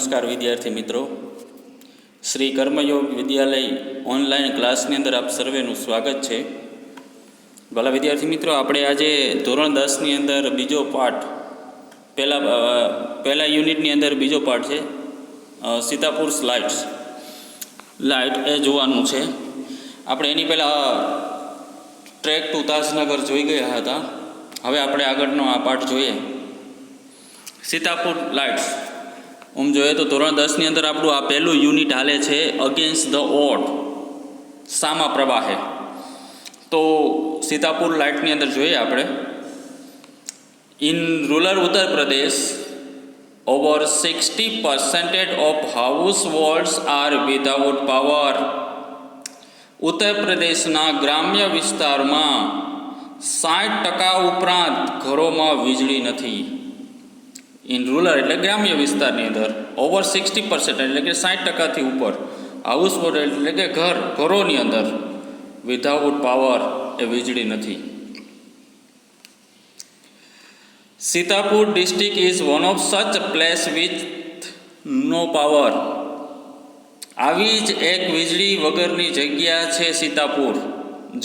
નમસ્કાર વિદ્યાર્થી મિત્રો, શ્રી કર્મયોગ વિદ્યાલય ઓનલાઈન ક્લાસની અંદર આપ સર્વેનું સ્વાગત છે. ભલા વિદ્યાર્થી મિત્રો, આપણે આજે ધોરણ 10ની અંદર બીજો પાઠ પહેલા યુનિટની અંદર બીજો પાઠ છે સીતાપુર લાઇટ એ જોવાનું છે. આપણે એની પહેલાં ટ્રેક ટુ તાજનગર જોઈ ગયા હતા. હવે આપણે આગળનો આ પાઠ જોઈએ, સીતાપુર લાઇટ્સ. જોઈએ તો ધોરણ 10ની અંદર આપણું આ પહેલું યુનિટ હાલે છે અગેન્સ્ટ ધ ઓડ, સામા પ્રવાહે. તો સીતાપુર લાઇટની અંદર જોઈએ આપણે. In rural Uttar Pradesh over 60% of households are without power. Uttar પ્રદેશના ગ્રામ્ય વિસ્તારમાં 60% ઉપરાંત ઘરોમાં વીજળી નથી. ઇન રૂરલ એટલે ગ્રામ્ય વિસ્તારની અંદર, ઓવર 60% એટલે કે 60%થી ઉપર, હાઉસ હોલ્ડ એટલે કે ઘરોની અંદર વિધાઉટ પાવર એ વીજળી નથી. Sitapur district is one of such place with no power. આવી જ એક વીજળી વગરની જગ્યા છે સીતાપુર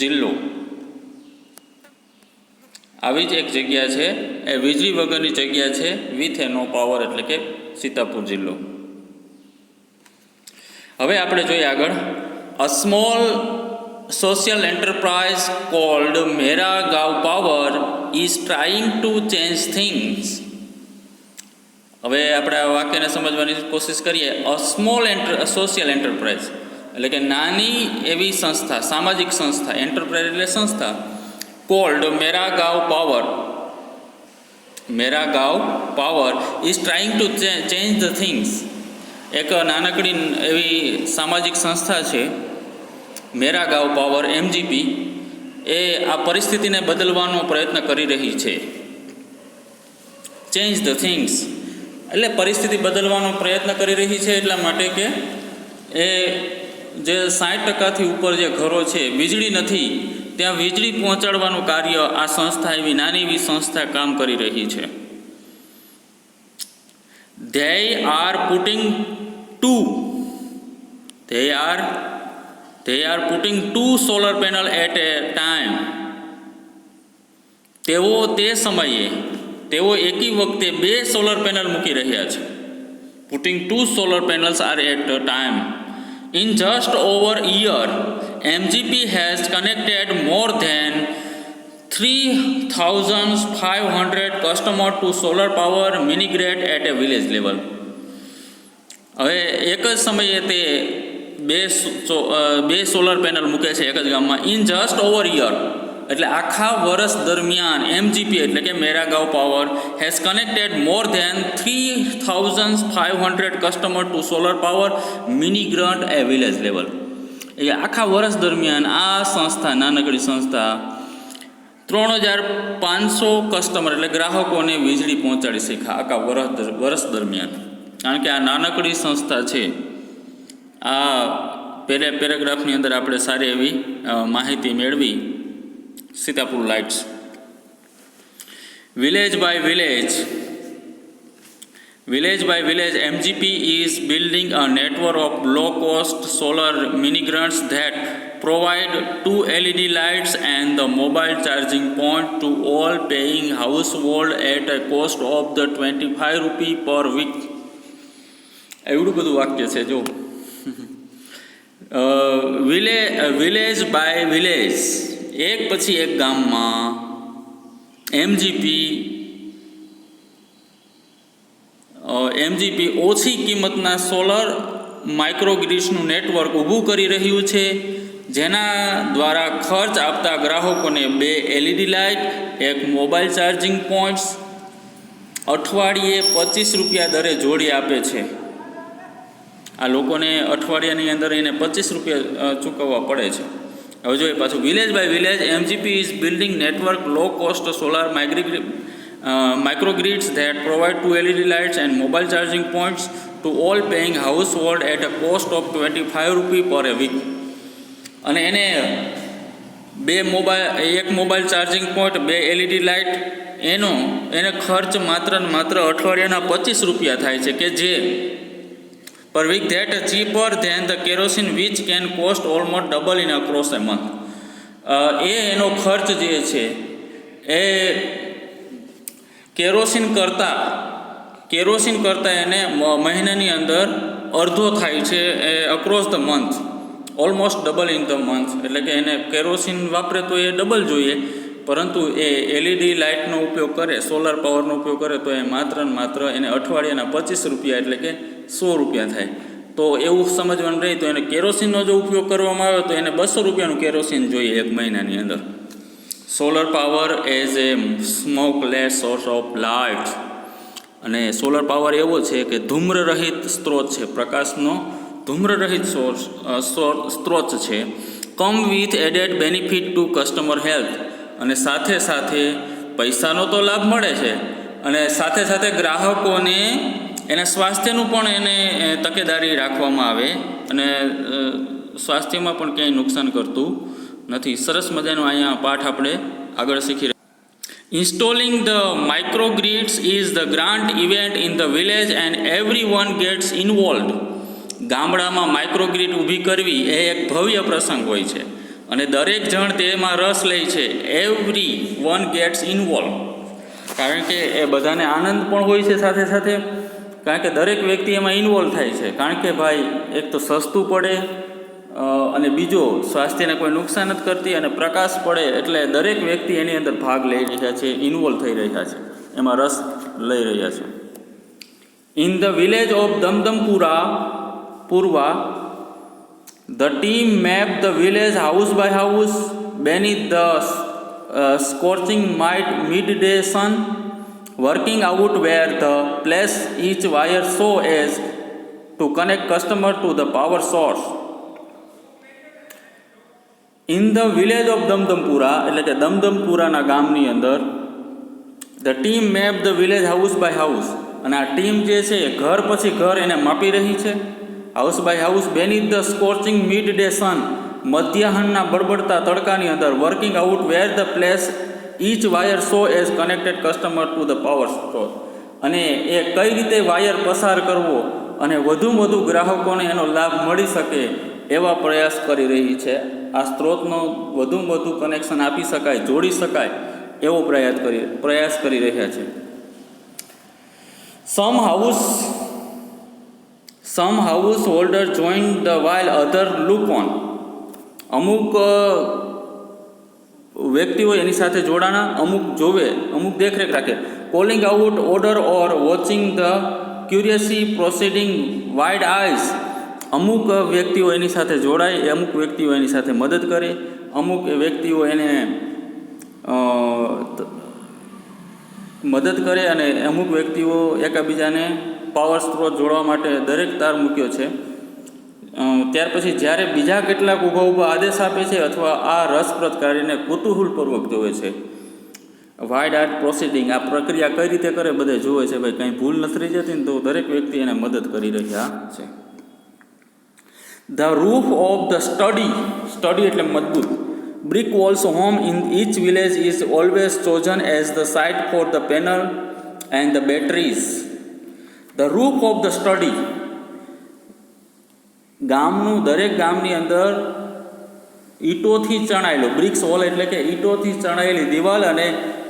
જિલ્લો. આવી જ એક જગ્યા છે, એ વીજળી વગરની જગ્યા છે વિથ એ નો પાવર એટલે કે સીતાપુર જિલ્લો. હવે આપણે જોઈએ આગળ. A small social enterprise called Mera Gaon Power is trying to change things. હવે આપણે આ વાક્યને સમજવાની કોશિશ કરીએ. અ સ્મોલ સોશિયલ એન્ટરપ્રાઇઝ એટલે કે નાની એવી સંસ્થા, સામાજિક સંસ્થા. એન્ટરપ્રાઇઝ એટલે સંસ્થા. Called Mera Gaon Power is trying to change the things. એક નાનકડી એવી સામાજિક સંસ્થા છે મેરા ગાંવ પાવર, MGP, એ આ પરિસ્થિતિને બદલવાનો પ્રયત્ન કરી રહી છે. ચેન્જ ધ થિંગ્સ એટલે પરિસ્થિતિ બદલવાનો પ્રયત્ન કરી રહી છે એટલા માટે કે એ જે 60%થી ઉપર જે ઘરો છે વીજળી નથી, ત્યાં વીજળી પહોંચાડવાનું કાર્ય આ સંસ્થા, એવી નાની એવી સંસ્થા કામ કરી રહી છે. They are putting two solar panel at a time. તેઓ એકી વખતે 2 સોલર પેનલ મૂકી રહ્યા છે. Putting 2 solar panels are at a time. In just over a year, MGP has connected more than 3,500 customers to solar power mini grid at a village level. હવે એક જ સમયે તે બે સોલર પેનલ મૂકે છે એક જ ગામમાં. ઇન જસ્ટ ઓવર યર એટલે આખા વર્ષ દરમિયાન MGP એટલે કે Mera Gaon Power has connected more than 3,500 customer to solar power mini grant a village level. એટલે આખા વર્ષ દરમિયાન આ સંસ્થા, નાનકડી સંસ્થા, 3,500 કસ્ટમર એટલે ગ્રાહકોને વીજળી પહોંચાડી શક્યા આખા વર્ષ દરમિયાન. કારણ કે આ નાનકડી સંસ્થા છે. આ પેરેગ્રાફની અંદર આપણે સારી એવી માહિતી મેળવી. Sitapur lights. Village by village, MGP is building a network of low-cost solar mini-grids that provide 2 LED lights and the mobile charging point to all paying household at a cost of the 25 rupee per week. એવડું બધું વાક્ય છે જો. Village by village, એક પછી એક ગામમાં MGP ઓછી કિંમતના સોલર માઇક્રોગ્રીડ્સનું નેટવર્ક ઊભું કરી રહ્યું છે, જેના દ્વારા ખર્ચ આપતા ગ્રાહકોને 2 LED લાઇટ, એક મોબાઈલ ચાર્જિંગ પોઈન્ટ્સ અઠવાડિયે 25 રૂપિયા દરે જોડી આપે છે. આ લોકોને અઠવાડિયાની અંદર એને 25 રૂપિયા ચૂકવવા પડે છે. હવે જોઈએ પાછું. Village by village, MGP is building network low cost solar microgrids that provide 2 LED lights and mobile charging points to all paying household at a cost of 25 rupee per a week. અને એને એક mobile charging point, 2 LED light, એને ખર્ચ માત્ર અઠવાડિયાના 25 રૂપિયા થાય છે, કે જે per week that cheaper than the kerosene which can cost almost double in across a month. એ એનો ખર્ચ જે છે એ કેરોસીન કરતાં એને મહિનાની અંદર અડધો થાય છે એ across the month, almost double in the month. એટલે કે એને કેરોસીન વાપરે તો એ ડબલ જોઈએ, પરંતુ એ એલઈડી લાઇટનો ઉપયોગ કરે, સોલર પાવરનો ઉપયોગ કરે તો એ માત્ર ને માત્ર એને અઠવાડિયાના 25 રૂપિયા એટલે કે 100 રૂપિયા થાય. તો એવું સમજવાનું રહે તો એને કેરોસીનનો જો ઉપયોગ કરવામાં આવે તો એને 200 રૂપિયાનું કેરોસીન જોઈએ એક મહિનાની અંદર. Solar power as a smokeless source of light. અને સોલર પાવર એવો છે કે ધૂમ્રરહિત સ્ત્રોત છે, પ્રકાશનો ધૂમ્રરહિત સ્ત્રોત છે. Come with added benefit to customer health. અને સાથે સાથે પૈસાનો તો લાભ મળે છે અને સાથે સાથે ગ્રાહકોને એના સ્વાસ્થ્યનું પણ એને તકેદારી રાખવામાં આવે અને સ્વાસ્થ્યમાં પણ ક્યાંય નુકસાન કરતું નથી. સરસ મજાનો અહીંયા પાઠ આપણે આગળ શીખી રહ્યા. Installing the microgrids is the grand event in the village and every one gets involved. ગામડામાં માઇક્રોગ્રીડ ઊભી કરવી એ એક ભવ્ય પ્રસંગ હોય છે અને દરેક જણ તેમાં રસ લે છે. એવરી વન ગેટ્સ ઇન્વોલ્વ, કારણ કે એ બધાને આનંદ પણ હોય છે સાથે સાથે, કારણ કે દરેક વ્યક્તિ એમાં ઇન્વોલ્વ થાય છે. કારણ કે ભાઈ એક તો સસ્તું પડે અને બીજો સ્વાસ્થ્યને કોઈ નુકસાન નથી કરતી અને પ્રકાશ પડે એટલે દરેક વ્યક્તિ એની અંદર ભાગ લઈ રહ્યા છે, ઇન્વોલ્વ થઈ રહ્યા છે, એમાં રસ લઈ રહ્યા છે. In the village of Damdampura the team mapped the village house by house beneath the scorching midday sun, working out where the place each wire so as to connect customer to the power source. In the village of દમદમપુરા એટલે કે દમદમપુરાના ગામની અંદર the team mapped the village house by house. અને આ team જે છે ઘર પછી ઘર એને માપી રહી છે, house by house, beneath the scorching midday sun, મધ્યાહનના બળબડતા તડકાની અંદર, working out where the place each wire so as connected customer to the power store. અને એ કઈ રીતે વાયર પસાર કરવો અને વધુમાં વધુ ગ્રાહકોને એનો લાભ મળી શકે એવા પ્રયાસ કરી રહી છે. આ સ્ત્રોતનો વધુમાં વધુ કનેક્શન આપી શકાય, જોડી શકાય એવો પ્રયાસ કરી રહ્યા છે. Some householder joined the while other look on. અમુક વ્યક્તિઓ એની સાથે જોડાણા, અમુક જોવે, અમુક દેખરેખ રાખે. Calling out order or watching the curiously proceeding wide eyes. અમુક વ્યક્તિઓ એની સાથે જોડાય, અમુક વ્યક્તિઓ એની સાથે મદદ કરે, અમુક વ્યક્તિઓ એને મદદ કરે અને અમુક વ્યક્તિઓ એકબીજાને પાવર સ્ત્રોત જોડવા માટે દરેક તાર મૂક્યો છે. ત્યાર પછી જ્યારે બીજા કેટલાક ઊભા આદેશ આપે છે અથવા આ રસપ્રદ કાર્યને કુતૂહલપૂર્વક જોવે છે. વાઇડ આર્ટ પ્રોસિડિંગ, આ પ્રક્રિયા કઈ રીતે કરે બધે જોવે છે. ભાઈ કંઈ ભૂલ નથી રહી જતી ને તો દરેક વ્યક્તિ એને મદદ કરી રહ્યા છે. The roof of the study એટલે મજબૂત. Brick walls home in each village is always chosen as the site for the panel and the batteries. The roof of the study, દરેક ગામની અંદર ઈંટોથી ચણાયેલું, બ્રિક્સ વોલ એટલે કે ઈંટોથી ચણાયેલી દિવાલ અને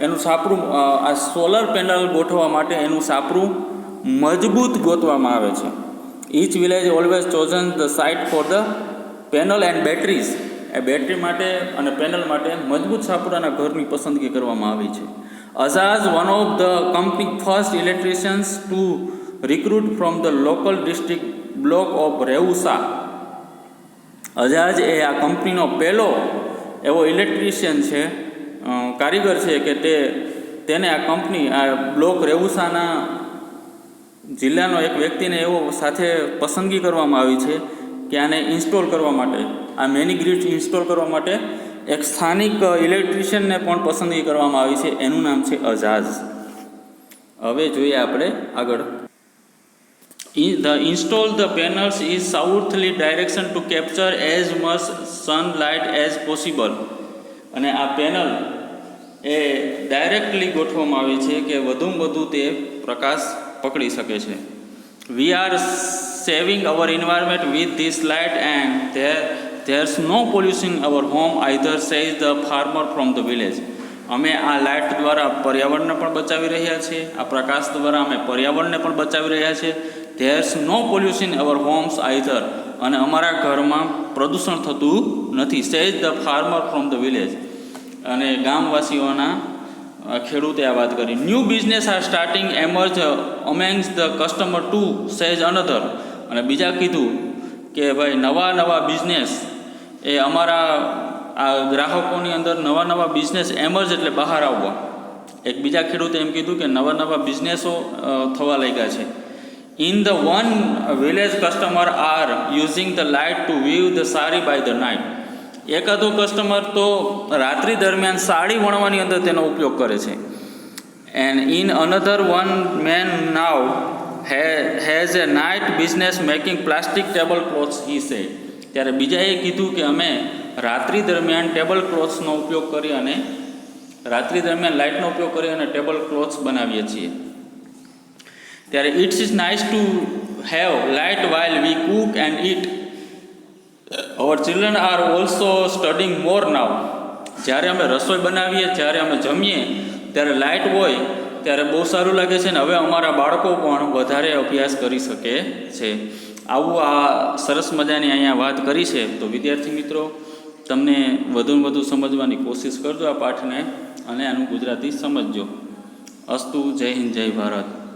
એનું સાપરું, આ સોલર પેનલ ગોઠવવા માટે એનું સાપરું મજબૂત ગોતવામાં આવે છે. Each village always chosen the site for the panel and batteries. A battery માટે અને પેનલ માટે મજબૂત સાપરાના ઘરની પસંદગી કરવામાં આવી છે. Azaz, one of the company first electricians to recruit from the local district block of Reusa. અજાજ એ આ કંપનીનો પહેલો એવો ઇલેક્ટ્રિશિયન છે, કારીગર છે કે તેને આ કંપની આ બ્લોક રેવુસાના જિલ્લાનો એક વ્યક્તિને એવો સાથે પસંદગી કરવામાં આવી છે કે આને ઇન્સ્ટોલ કરવા માટે, આ મેની ગ્રીડ ઇન્સ્ટોલ કરવા માટે એક સ્થાનિક ઇલેક્ટ્રિશિયનને પણ પસંદગી કરવામાં આવી છે. એનું નામ છે અજાઝ. હવે જોઈએ આપણે આગળ. The install the panels is southerly direction to capture as much sunlight as possible. અને આ પેનલ એ ડાયરેક્ટલી ગોઠવવામાં આવી છે કે વધુમાં વધુ તે પ્રકાશ પકડી શકે છે. We are saving our environment with this light and there's no pollution in our home either, says the farmer from the village. અમે આ લાઇટ દ્વારા પર્યાવરણને પણ બચાવી રહ્યા છીએ, આ પ્રકાશ દ્વારા અમે પર્યાવરણને પણ બચાવી રહ્યા છીએ. There's no pollution in our homes either, અને અમારા ઘરમાં પ્રદૂષણ થતું નથી, says the farmer from the village. અને ગામવાસીઓના ખેડૂતે આ વાત કરી. New business are starting emerge amongst the customer too, says another. અને બીજા કીધું કે ભાઈ નવા બિઝનેસ એ અમારા આ ગ્રાહકોની અંદર નવા બિઝનેસ એમર્જ એટલે બહાર આવવા. એક બીજા ખેડૂતે એમ કીધું કે નવા બિઝનેસો થવા લાગ્યા છે. In the one village customer are using the light to view the sari by the night. એકાદો કસ્ટમર તો રાત્રિ દરમિયાન સાડી વણવાની અંદર તેનો ઉપયોગ કરે છે. And in another one man now has a night business making plastic table cloths, he say. ત્યારે બીજાએ કીધું કે અમે રાત્રિ દરમિયાન ટેબલ ક્લોથ્સનો ઉપયોગ કરી અને રાત્રિ દરમિયાન લાઇટનો ઉપયોગ કરી અને ટેબલ ક્લોથ્સ બનાવીએ છીએ. ત્યારે it's is nice to have light while we cook and eat. Our children are also studying more now. જ્યારે અમે રસોઈ બનાવીએ, જ્યારે અમે જમીએ ત્યારે લાઇટ હોય ત્યારે બહુ સારું લાગે છે, ને હવે અમારા બાળકો પણ વધારે અભ્યાસ કરી શકે છે. આવું આ સરસ મજાની અહીંયા વાત કરી છે. તો વિદ્યાર્થી મિત્રો, તમને વધુ સમજવાની કોશિશ કરજો આ પાઠને, અને આનું ગુજરાતી સમજજો. અસ્તુ. જય હિન્દ, જય ભારત.